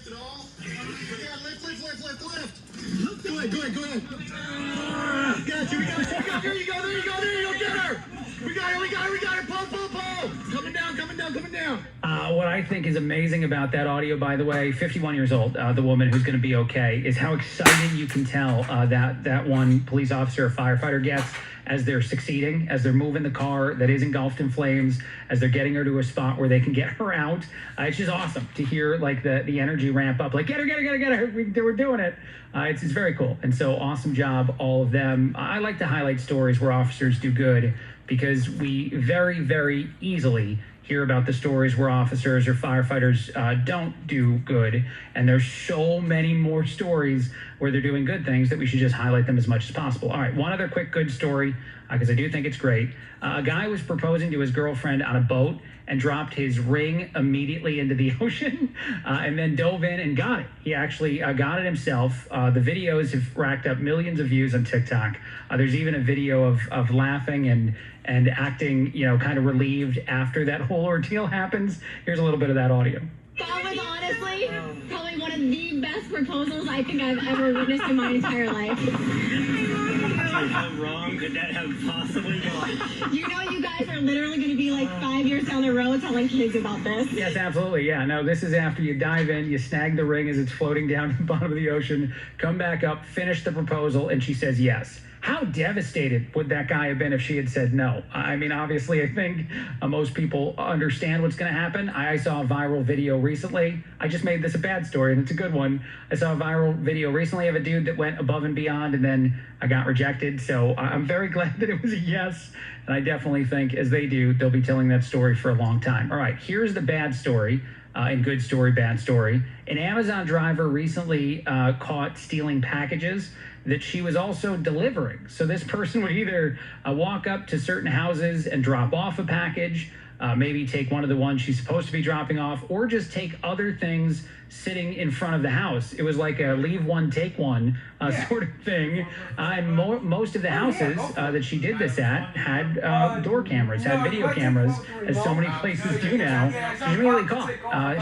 lift at all? Yeah, lift. Go ahead. Got you, we got you. There you go, get her. We got her. Pull. Coming down. What I think is amazing about that audio, by the way, 51 years old, the woman who's going to be okay, is how excited you can tell that one police officer or firefighter gets as they're succeeding, as they're moving the car that is engulfed in flames, as they're getting her to a spot where they can get her out. It's just awesome to hear like the energy ramp up, like get her, we're doing it. It's very cool. And so awesome job, all of them. I like to highlight stories where officers do good because we very, very easily hear about the stories where officers or firefighters don't do good. And there's so many more stories where they're doing good things that we should just highlight them as much as possible. All right, one other quick good story, because I do think it's great. A guy was proposing to his girlfriend on a boat and dropped his ring immediately into the ocean and then dove in and got it. He actually got it himself. The videos have racked up millions of views on TikTok. There's even a video of laughing and acting, kind of relieved after that whole ordeal happens. Here's a little bit of that audio. That was honestly probably one of the best proposals I think I've ever witnessed in my entire life. How wrong could that have possibly gone? You guys are literally going to be like 5 years down the road telling kids about this. Yes, absolutely. Yeah, no, this is after you dive in, you snag the ring as it's floating down to the bottom of the ocean, come back up, finish the proposal, and she says yes. How devastated would that guy have been if she had said no? I mean, obviously, I think most people understand what's going to happen. I saw a viral video recently. I just made this a bad story, and it's a good one. I saw a viral video recently of a dude that went above and beyond, and then I got rejected. So I'm very glad that it was a yes, and I definitely think, as they do, they'll be telling that story for a long time. All right, here's the bad story. And good story, bad story. An Amazon driver recently caught stealing packages that she was also delivering. So this person would either walk up to certain houses and drop off a package, maybe take one of the ones she's supposed to be dropping off, or just take other things sitting in front of the house. It was like a leave one, take one sort of thing. And most of the houses that she did this at had door cameras, had video cameras, as so many places do now. She's really caught.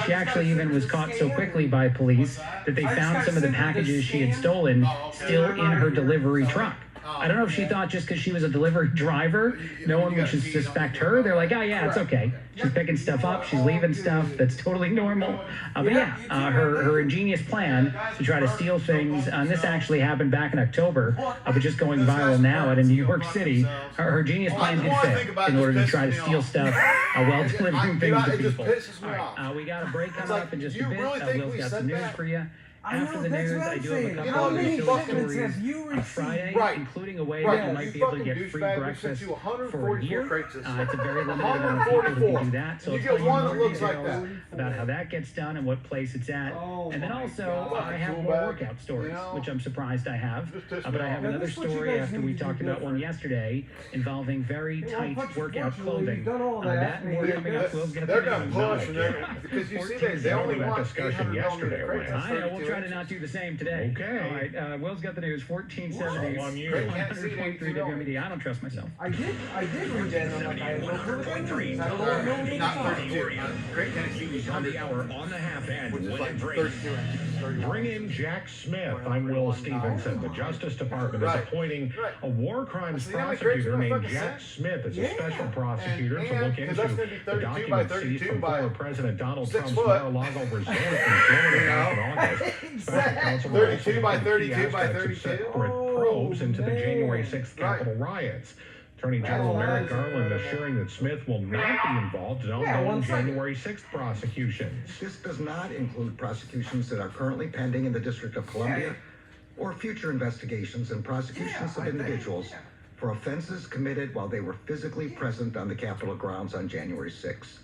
She actually even was caught so quickly by police that they found some of the packages she had stolen still in her delivery truck. I don't know if she thought just because she was a delivery driver, no one would suspect her. They're like, oh, yeah, it's okay. She's picking stuff up. She's leaving stuff. That's totally normal. But yeah, her ingenious plan to try to steal things, and this actually happened back in October, but just going viral now out in New York City. Her genius plan did fit in order to try to steal stuff while delivering things to people. All right, we got a break coming up in just a bit. Will's got some news for you. After the news, I do have a couple of silly stories on Friday, including a way that you might be able to get free breakfast for a year. It's a very limited amount of people who can do that. So I'll tell you more details about how that gets done and what place it's at. And then also, I have more workout stories, which I'm surprised I have. But I have another story after we talked about one yesterday involving very tight workout clothing. That and more coming up. Will's got the news. Because you see, they only want discussion yesterday. I know, we'll try to not do the same today. Okay. All right. Will's got the news. 1470. On you. 100.3 WMD. I don't trust myself. I did read that. I'm like, I don't know. Not 32. Great Tennessee on the hour on the half end. Which is like 32 inches. Bring in Jack Smith. I'm Will Stevenson. The Justice Department is appointing a war crimes prosecutor named Jack Smith as a special prosecutor to look into the documents seized from former President Donald Trump's Mar-a-Lago resort in Florida back in August. Special counsel will also 32 by 32 key by aspects of 32. separate probes into the January 6th Capitol riots. Attorney General Merrick Garland assuring that Smith will not be involved in ongoing January 6th prosecutions. This does not include prosecutions that are currently pending in the District of Columbia or future investigations and prosecutions of individuals for offenses committed while they were physically present on the Capitol grounds on January 6th.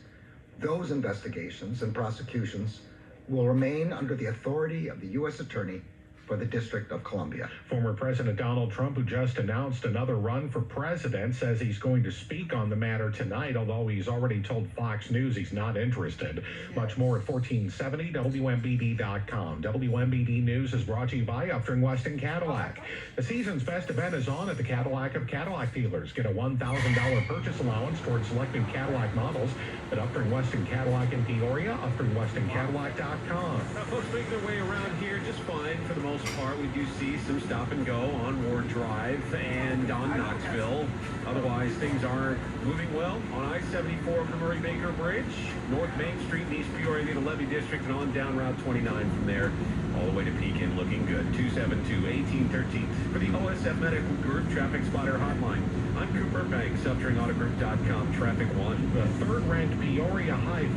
Those investigations and prosecutions will remain under the authority of the U.S. Attorney for the District of Columbia. Former President Donald Trump, who just announced another run for president, says he's going to speak on the matter tonight, although he's already told Fox News he's not interested. Much more at 1470 WMBD.com. WMBD News is brought to you by Upstream Weston Cadillac. The season's best event is on at the Cadillac of Cadillac dealers. Get a $1,000 purchase allowance towards selected Cadillac models at Upstream Weston Cadillac in Peoria, UpstreamWestonCadillac.com. Folks make their way around here just fine for the most part. We do see some stop and go on Ward Drive and on Knoxville. Otherwise, things aren't moving well on I-74 of the Murray-Baker Bridge, North Main Street in East Peoria near the Levy District, and on down Route 29 from there all the way to Pekin, looking good. 272-1813 for the OSF Medical Group Traffic Spotter Hotline. I'm Cooper Banks, UpstreamAutoGroup.com, Traffic 1. The third-ranked Peoria High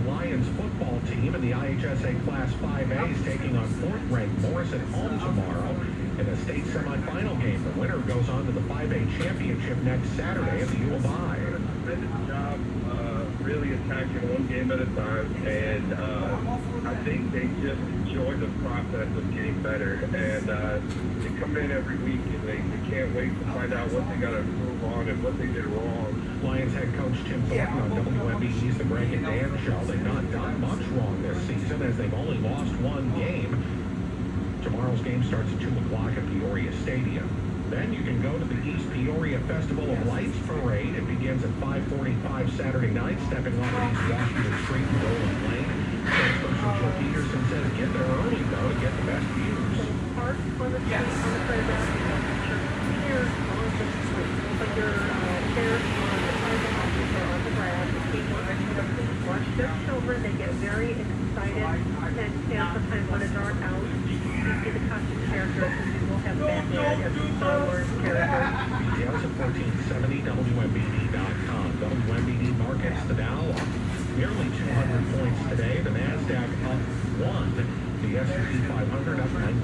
Lions football team in the IHSA Class 5A is taking on fourth-ranked Morris at home tomorrow in a state semifinal game. The winner goes on to the 5A championship next Saturday at the U of I. Did the job really attacking one game at a time, and I think they just enjoy the process of getting better, and they come in every week and they can't wait to find out what they got to improve on and what they did wrong. Lions head coach Tim Thornton on WMBD's The Greg and Dan Show. They've not done much wrong this season as they've only lost one game. Tomorrow's game starts at 2 o'clock at Peoria Stadium. Then you can go to the East Peoria Festival of Lights Parade. It begins at 5:45 Saturday night, stepping off at East Washington Street and Roland Lane. Spokesperson Joe Peterson says get there early, though, to get the best views. Park on the street, on the playground, chairs on the street. But your chairs on the sidewalk or on the grass. People watch their children. They get very excited and sometimes when it's dark out, you see the costume characters and people have Batman and Star Wars characters. Details at 1470 WMBD.com. WMBD markets, the Dow up nearly 200 points today. The NASDAQ up 1. The S&P 500 up 19.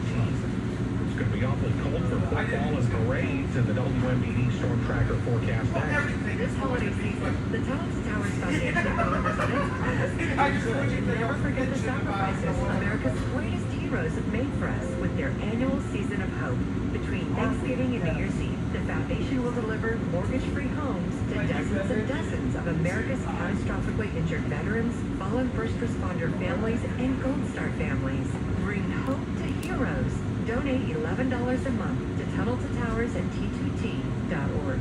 It's going to be awfully cold for football and parades in the WMBD Storm Tracker forecast next. This holiday season, the Tunnel to Towers Foundation delivers on its promise. Never forget the sacrifices America's greatest heroes have made for us with their annual Season of Hope. Between Thanksgiving and New Year's Eve, the foundation will deliver mortgage-free homes to dozens and dozens of America's catastrophically injured veterans, fallen first responder families, and Gold Star families. Bring hope to heroes. Donate $11 a month to Tunnel to Towers at T2T.org.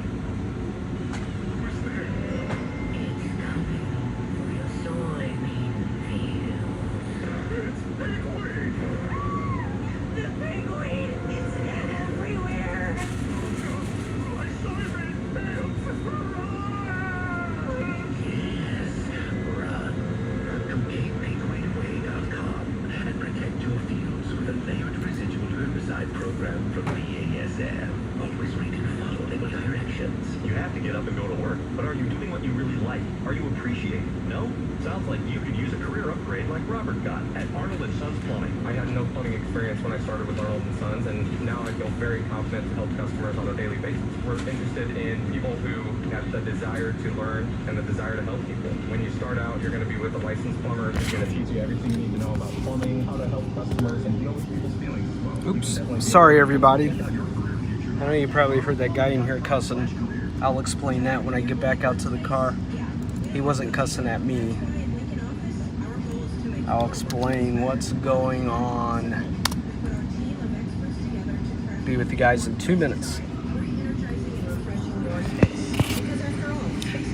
Program from BASF. Always read and follow label directions. You have to get up and go to work, but are you doing what you really like? Are you appreciating it? No? Sounds like you could use a career upgrade like Robert got at Arnold & Sons Plumbing. I had no plumbing experience when I started with Arnold & Sons, and now I feel very confident to help customers on a daily basis. We're interested in people who have the desire to learn and the desire to help people. When you start out, you're going to be with a licensed plumber who's going to teach you everything you need to know about plumbing, how to help customers, and deal with people's feelings as well. Oops, sorry everybody. I know you probably heard that guy in here cussing. I'll explain that when I get back out to the car. He wasn't cussing at me. I'll explain what's going on. Be with you guys in 2 minutes.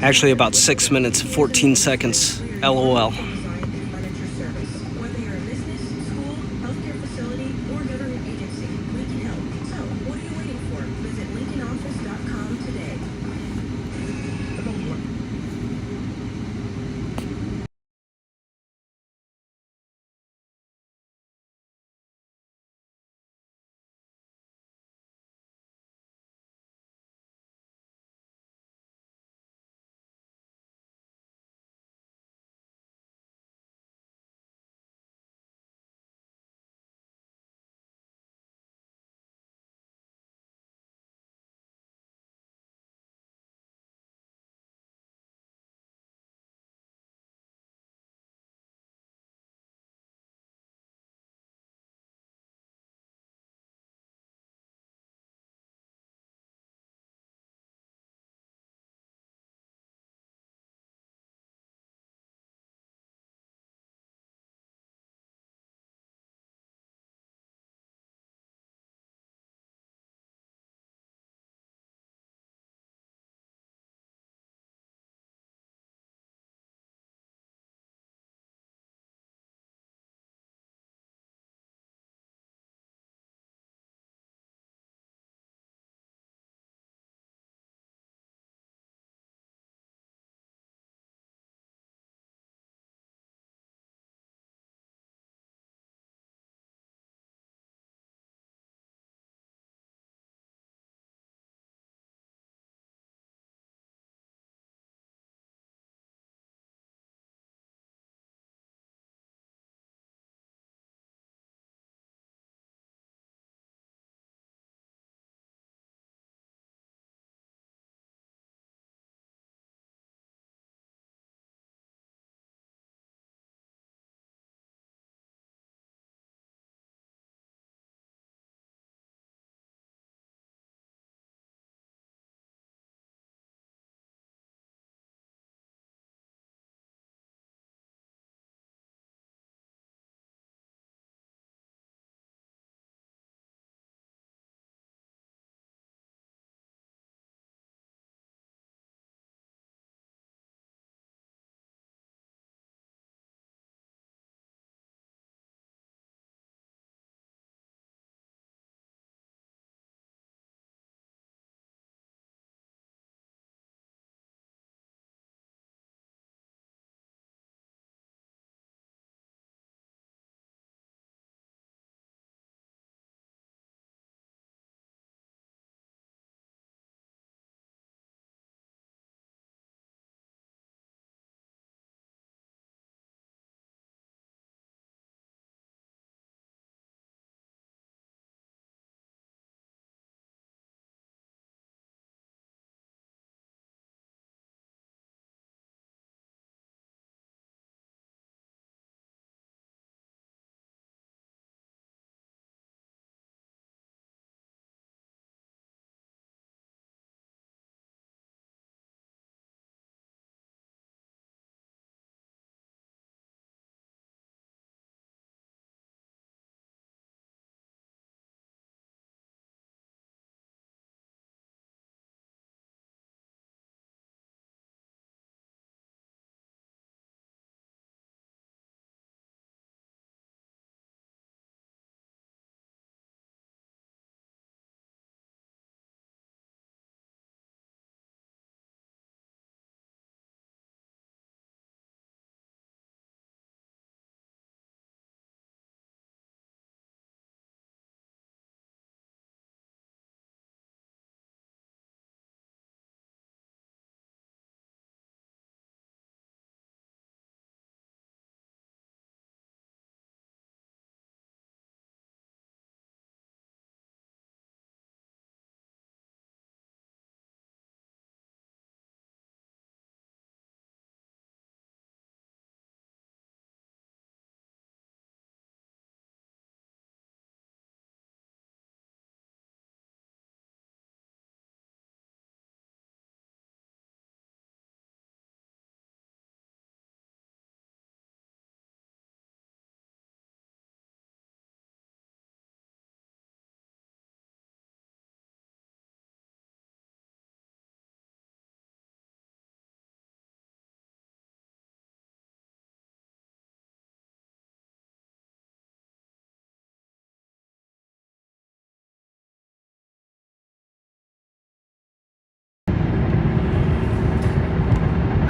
Actually about 6 minutes, 14 seconds. LOL.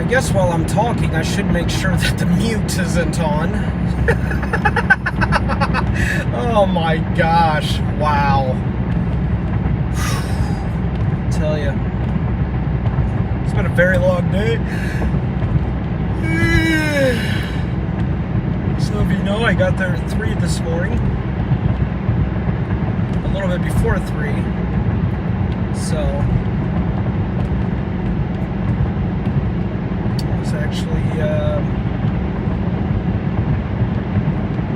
guess while I'm talking, I should make sure that the mute isn't on. Oh my gosh, wow. I tell you, it's been a very long day. So if you know, I got there at 3 this morning. A little bit before 3. So I was actually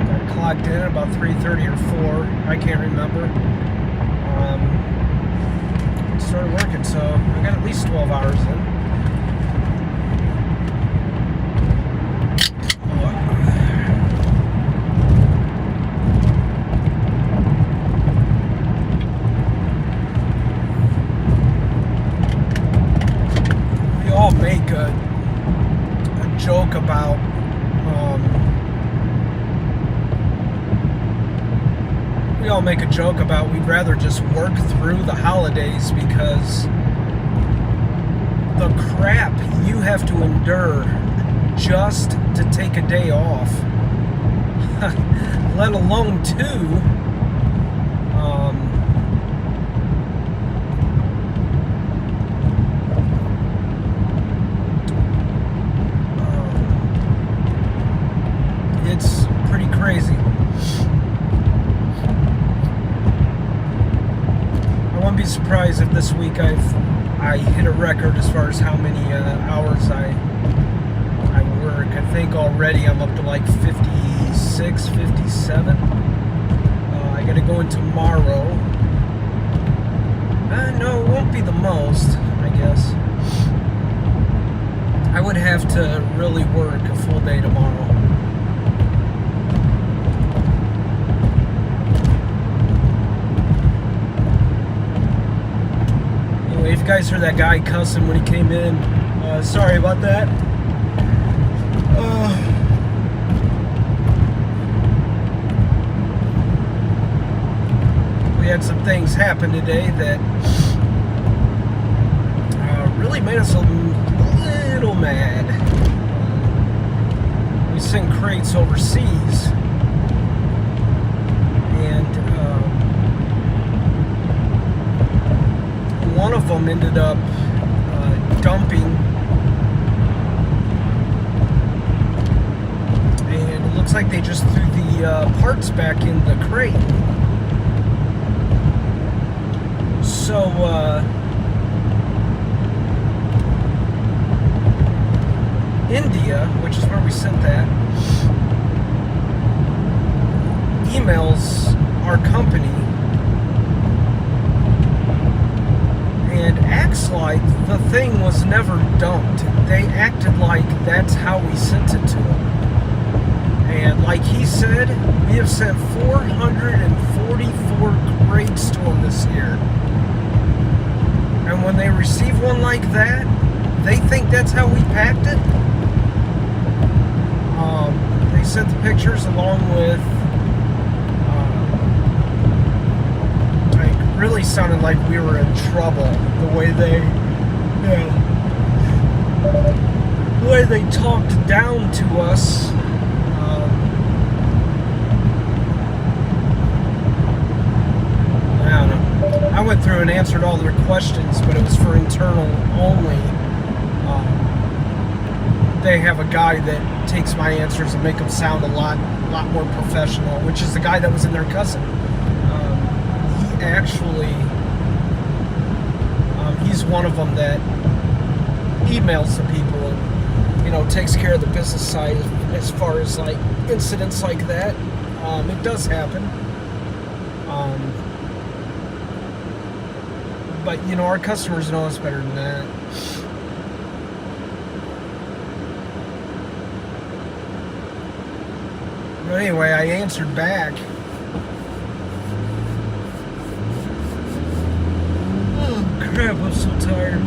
got clocked in at about 3:30 or 4. I can't remember. Started working, so I got at least 12 hours in. Make a joke about we all make a joke about we'd rather just work through the holidays because the crap you have to endure just to take a day off, let alone 2. It's pretty crazy. I wouldn't be surprised if this week I hit a record as far as how many hours I work. I think already I'm up to like 56, 57. I gotta go in tomorrow. No, it won't be the most, I guess. I would have to really work a full day tomorrow. If you guys heard that guy cussing when he came in, sorry about that. We had some things happen today that really made us a little mad. We sent crates overseas, and one of them ended up dumping, and it looks like they just threw the parts back in the crate. So India, which is where we sent that, emails our company and acts like the thing was never dumped. They acted like that's how we sent it to them. And like he said, we have sent 444 crates to them this year. And when they receive one like that, they think that's how we packed it. They sent the pictures along with really sounded like we were in trouble the way they talked down to us. I don't know. I went through and answered all their questions, but it was for internal only. They have a guy that takes my answers and make them sound a lot more professional, which is the guy that was in there cussing. Actually, he's one of them that emails the people and, takes care of the business side as far as like incidents like that. It does happen. But, our customers know us better than that. But anyway, I answered back. Crap, I'm so tired.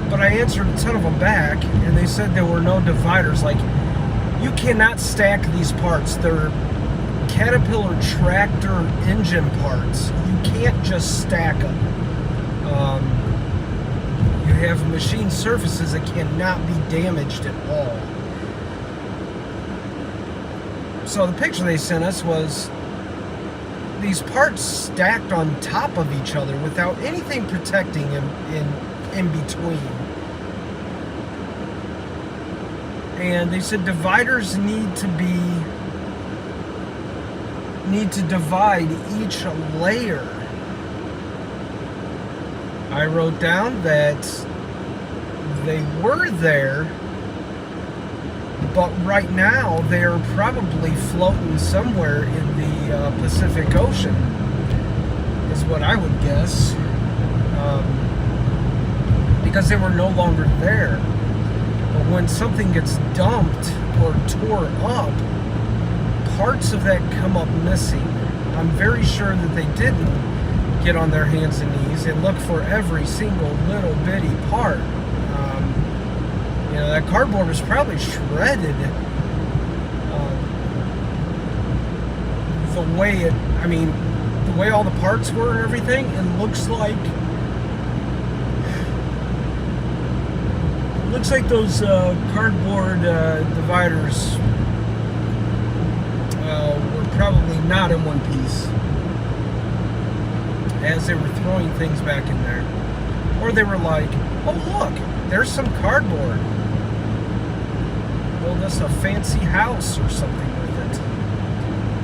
But I answered a ton of them back, and they said there were no dividers. Like, you cannot stack these parts. They're Caterpillar tractor engine parts. You can't just stack them. have machined surfaces that cannot be damaged at all. So the picture they sent us was these parts stacked on top of each other without anything protecting them in between. And they said dividers need to divide each layer. I wrote down that they were there, but right now they're probably floating somewhere in the Pacific Ocean, is what I would guess, because they were no longer there. But when something gets dumped or tore up, parts of that come up missing. I'm very sure that they didn't get on their hands and knees and look for every single little bitty part. You know, that cardboard was probably shredded. The way the way all the parts were and everything, it looks like those cardboard dividers were probably not in one piece as they were throwing things back in there. Or they were like, oh look, there's some cardboard. Build us a fancy house or something with it.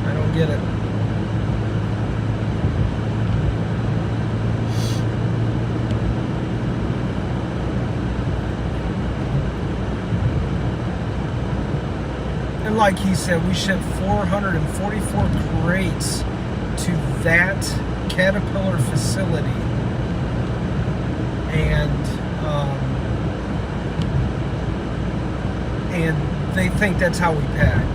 I don't get it. And like he said, we shipped 444 crates to that Caterpillar facility. And they think that's how we pack.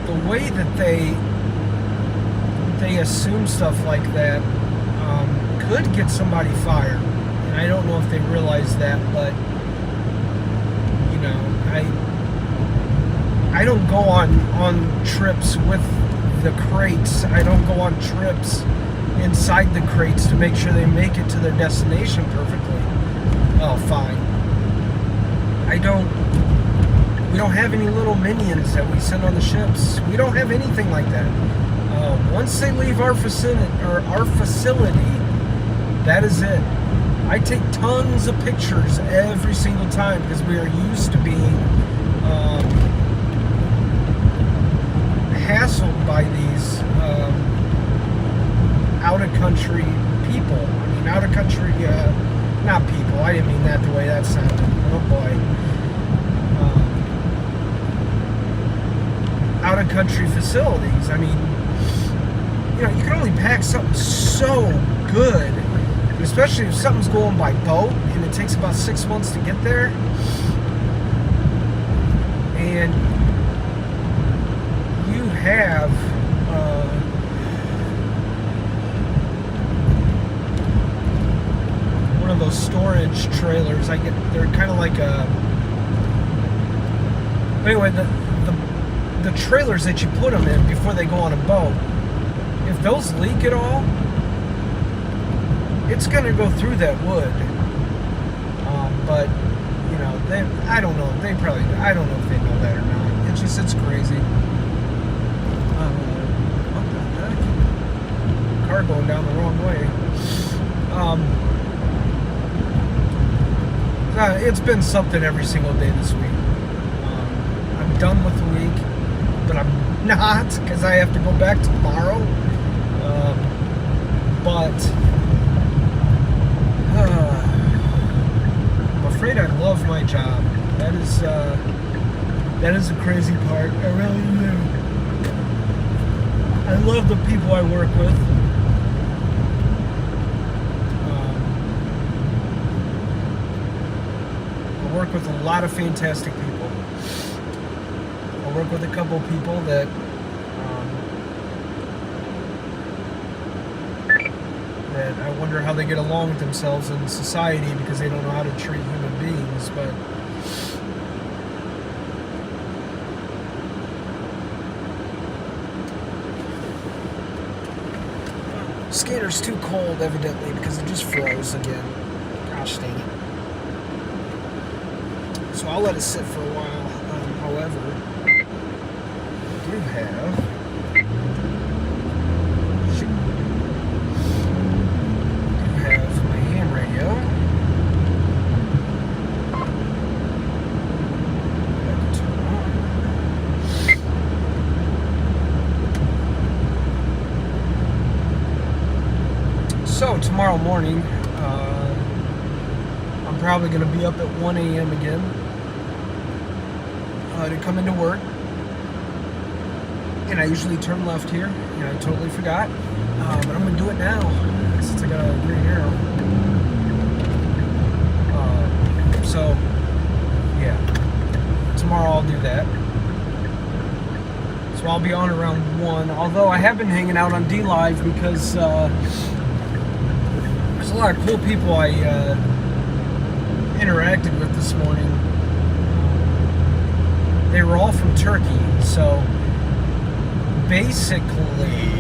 The way that they assume stuff like that could get somebody fired. And I don't know if they realize that, but you know, I don't go on trips with the crates. I don't go on trips inside the crates to make sure they make it to their destination perfectly. Oh, fine. We don't have any little minions that we send on the ships. We don't have anything like that. Once they leave our facility, that is it. I take tons of pictures every single time because we are used to being hassled by these out-of-country people. I mean, out-of-country, not people. I didn't mean that the way that sounded. Oh boy. Out-of-country facilities. I mean, you know, you can only pack something so good, especially if something's going by boat and it takes about 6 months to get there. And you have one of those storage trailers. They're kind of like a. Anyway, the trailers that you put them in before they go on a boat, if those leak at all, it's going to go through that wood. But, you know, I don't know. I don't know if they know that or not. It's crazy. What the heck? Car going down the wrong way. It's been something every single day this week. I'm done with the week, but I'm not because I have to go back tomorrow. But I'm afraid I love my job. That is the crazy part. I really do. I love the people I work with. I work with a lot of fantastic people. I work with a couple people that that I wonder how they get along with themselves in society because they don't know how to treat human beings, but skater's too cold, evidently, because it just froze again. Gosh dang it. So I'll let it sit for a while. However, I do have my ham radio. So tomorrow morning, I'm probably going to be up at 1 a.m. again to come into work. And I usually turn left here, and I totally forgot. But I'm going to do it now since I got a green arrow. So, yeah, tomorrow I'll do that. So I'll be on around 1. Although I have been hanging out on D-Live because there's a lot of cool people I interacted with this morning. They were all from Turkey, so basically,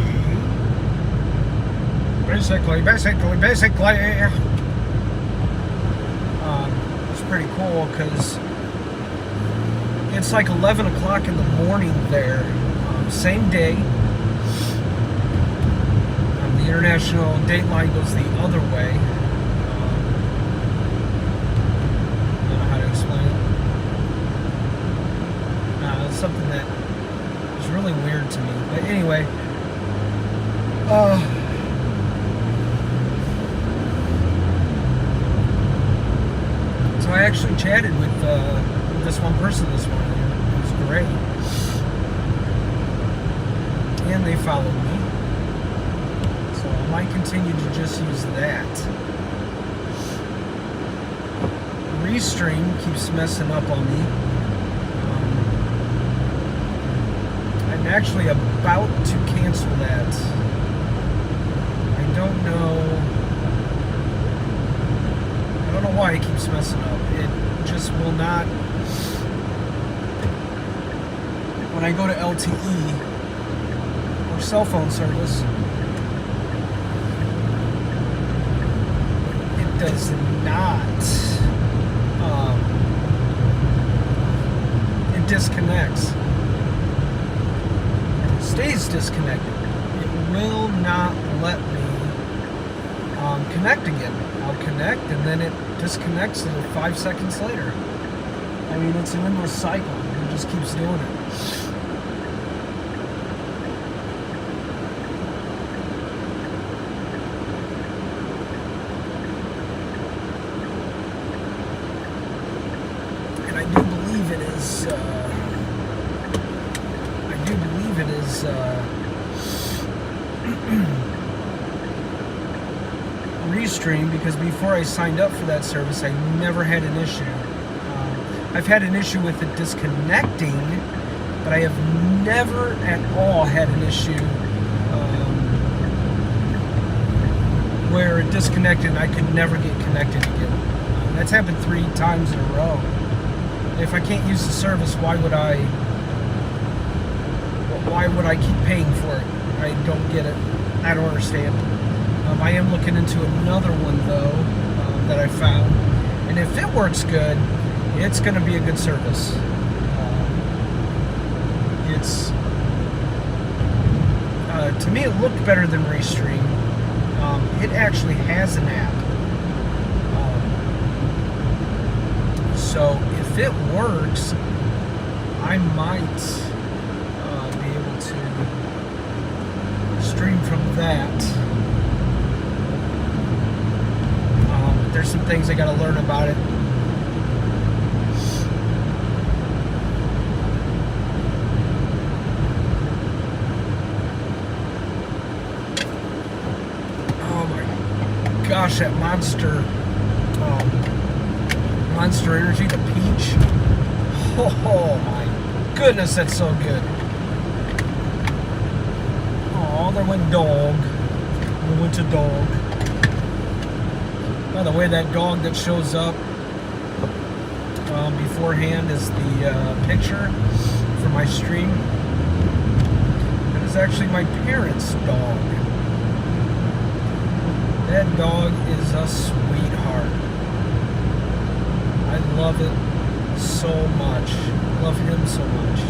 it's pretty cool because it's like 11 o'clock in the morning there, same day. The international date line goes the other way. I don't know how to explain it. It's something that is really weird to me. But anyway, so I actually chatted with this one person this morning. It was great. And they followed me. So I might continue to just use that. Restream keeps messing up on me. I'm actually about to cancel that. I don't know why it keeps messing up. It just will not. When I go to LTE or cell phone service, it does not. It disconnects. Stays disconnected. It will not let me connect again. I'll connect and then it disconnects 5 seconds later. I mean, it's an endless cycle. It just keeps doing it. And I do believe it is. Restream, because before I signed up for that service I never had an issue. I've had an issue with it disconnecting, but I have never at all had an issue where it disconnected and I could never get connected again. That's happened 3 times in a row. If I can't use the service, why would I keep paying for it? I don't get it. I don't understand. I am looking into another one though that I found, and if it works good, it's going to be a good service. To me, it looked better than Restream. It actually has an app, so if it works, I might be able to stream from that. There's some things I got to learn about it. Oh my gosh, that Monster Energy, the peach. Oh my goodness, that's so good. Oh, there went dog. There went a dog. By the way, that dog that shows up beforehand is the picture for my stream. That is actually my parents' dog. That dog is a sweetheart. I love it so much. Love him so much.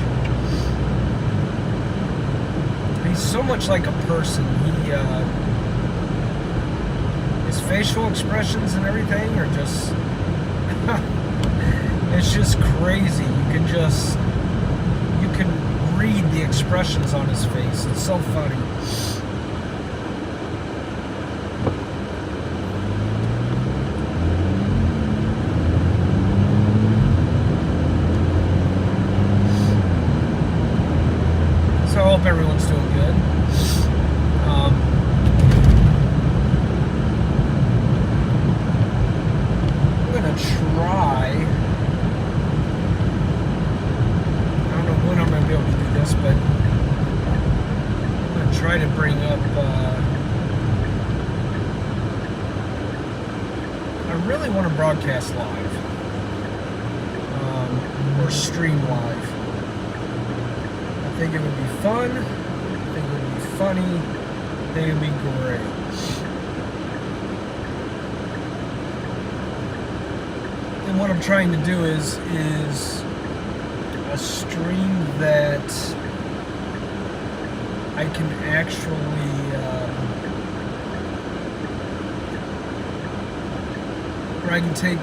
He's so much like a person. His facial expressions and everything are just it's just crazy. You can read the expressions on his face. It's so funny. So I hope everyone's doing good. I'm gonna try. I don't know when I'm gonna be able to do this, but I'm gonna try to bring up. I really want to broadcast live or stream live. I think it would be fun. I think it would be funny. I think it would be great. And what I'm trying to do is a stream that I can actually where I can take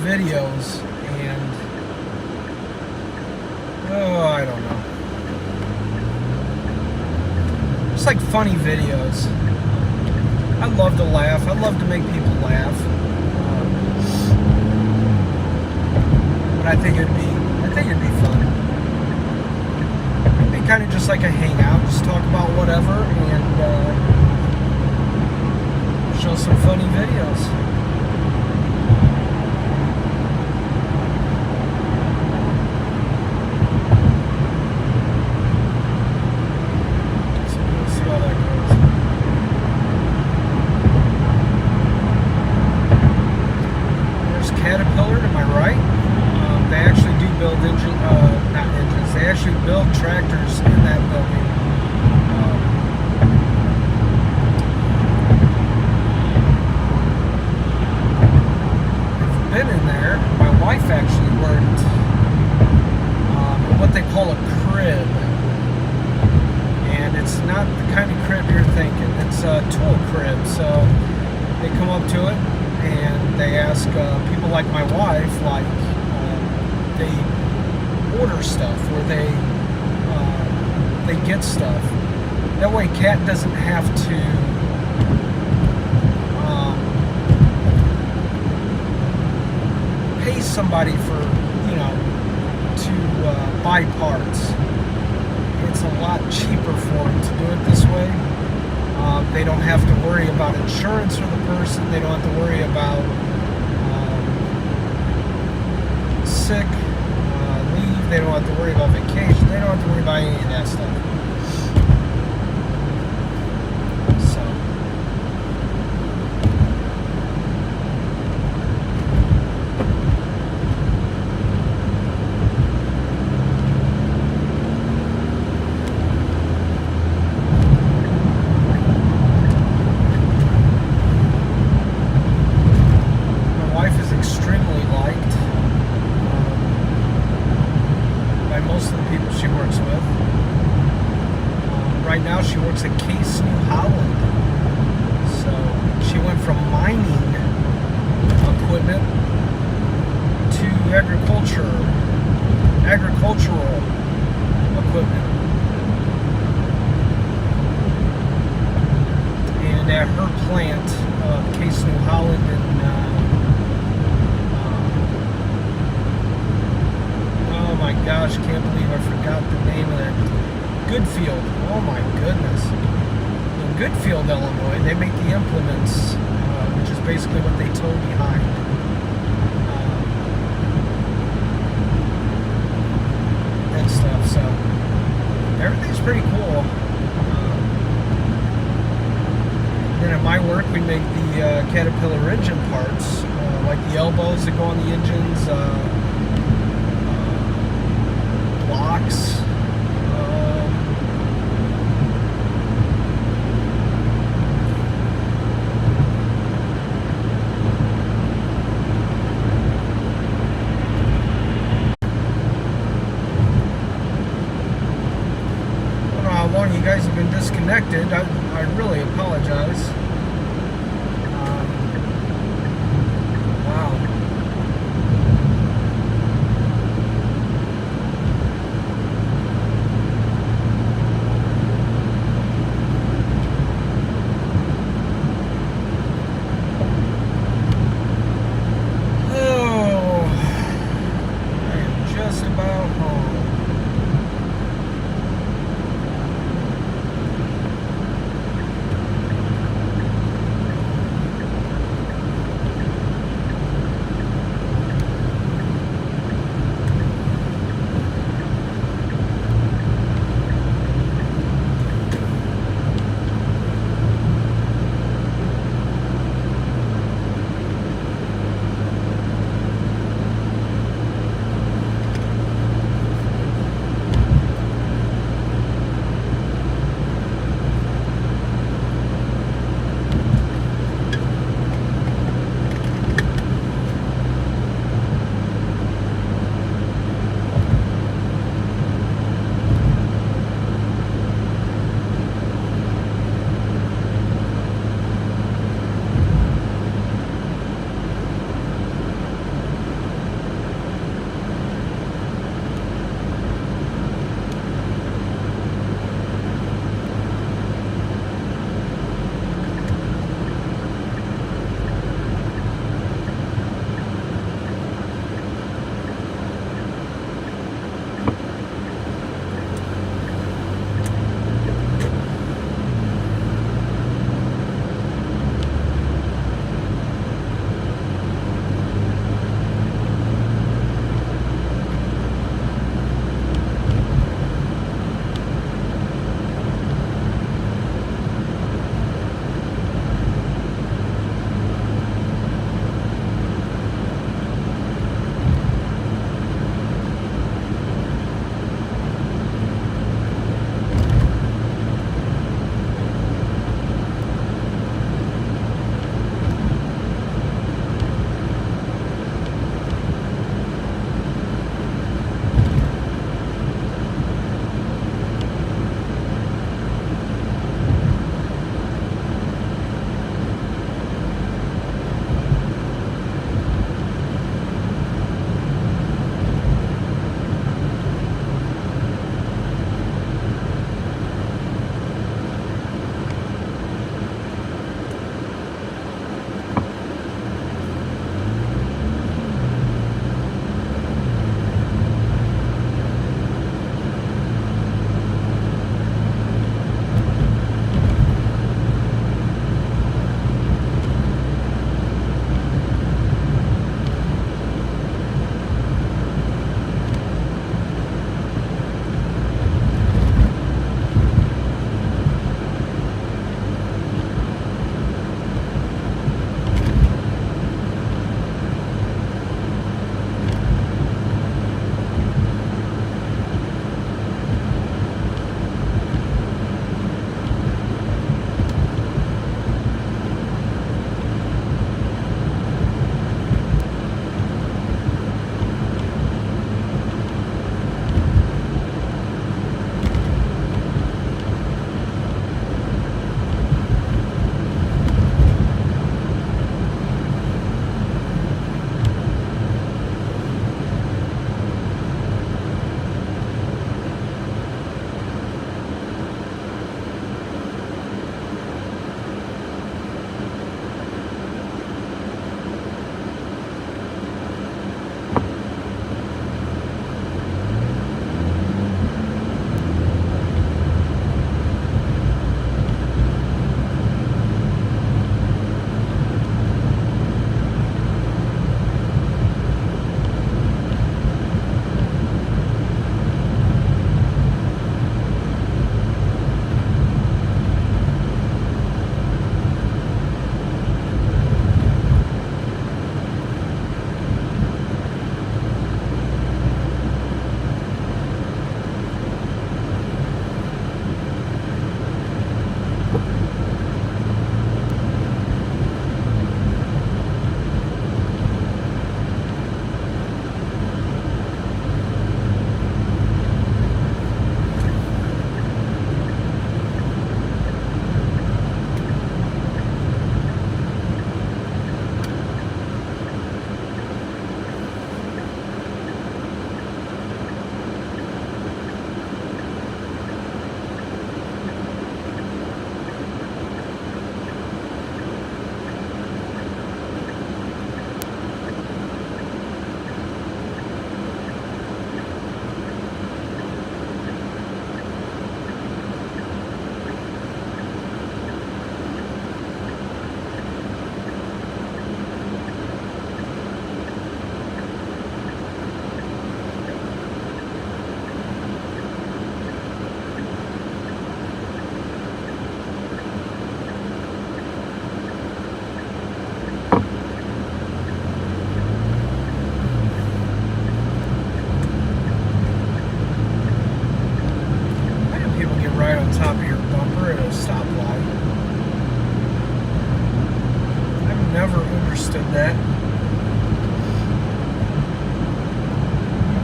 videos and I don't know. Just like funny videos. I love to laugh. I love to make people laugh. But I think it'd be fun. It'd be kind of just like a hangout, just talk about whatever and show some funny videos. Tractors in that building. I've been in there. My wife actually worked in what they call a crib, and it's not the kind of crib you're thinking. It's a tool crib. So they come up to it and they ask people like my wife, like they order stuff or they get stuff. That way Kat doesn't have to pay somebody for, to buy parts. It's a lot cheaper for them to do it this way. They don't have to worry about insurance for the person. They don't have to worry about sick leave. They don't have to worry about vacation. They don't have to worry about any of that stuff. Right now she works at Case New Holland. So she went from mining equipment to agricultural equipment. And at her plant, Case New Holland oh my gosh, can't believe I forgot the name of that. Goodfield. Oh my goodness. In Goodfield, Illinois, they make the implements, which is basically what they tow behind. And stuff. So everything's pretty cool. Then at my work, we make the Caterpillar engine parts, like the elbows that go on the engines, blocks. You guys have been disconnected. I really apologize. Wow. Oh, I am just about home.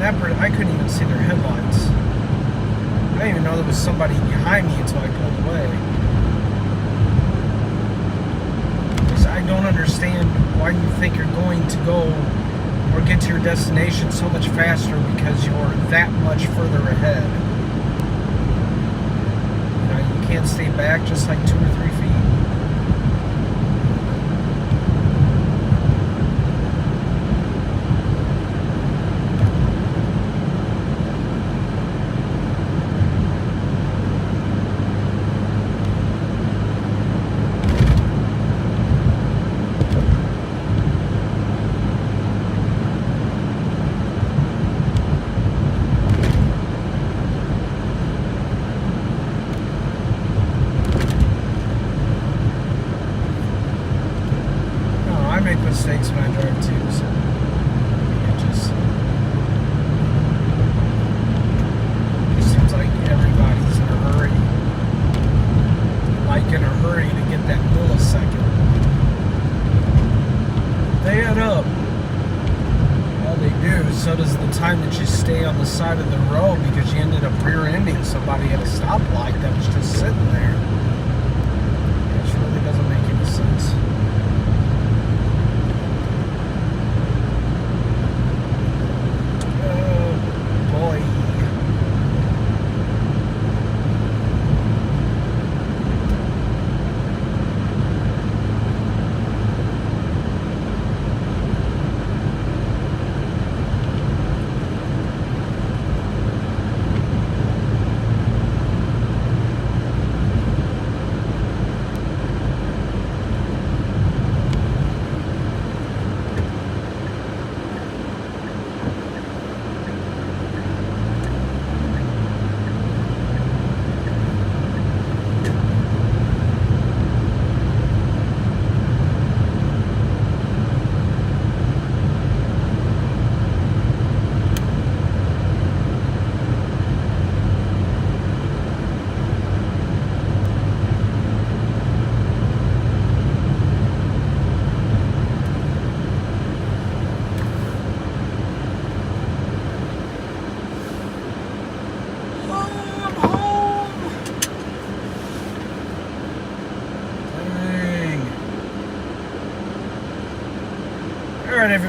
I couldn't even see their headlights. I didn't even know there was somebody behind me until I pulled away. Because I don't understand why you think you're going to go or get to your destination so much faster because you're that much further ahead. You can't stay back just like 2 or 3 feet. Mistakes when I drive too, so it seems like everybody's in a hurry, to get that millisecond. They add up. Well, they do. So does the time that you stay on the side of the road because you ended up rear-ending somebody at a stoplight that was just sitting there. Which really doesn't make any sense. All right, everybody.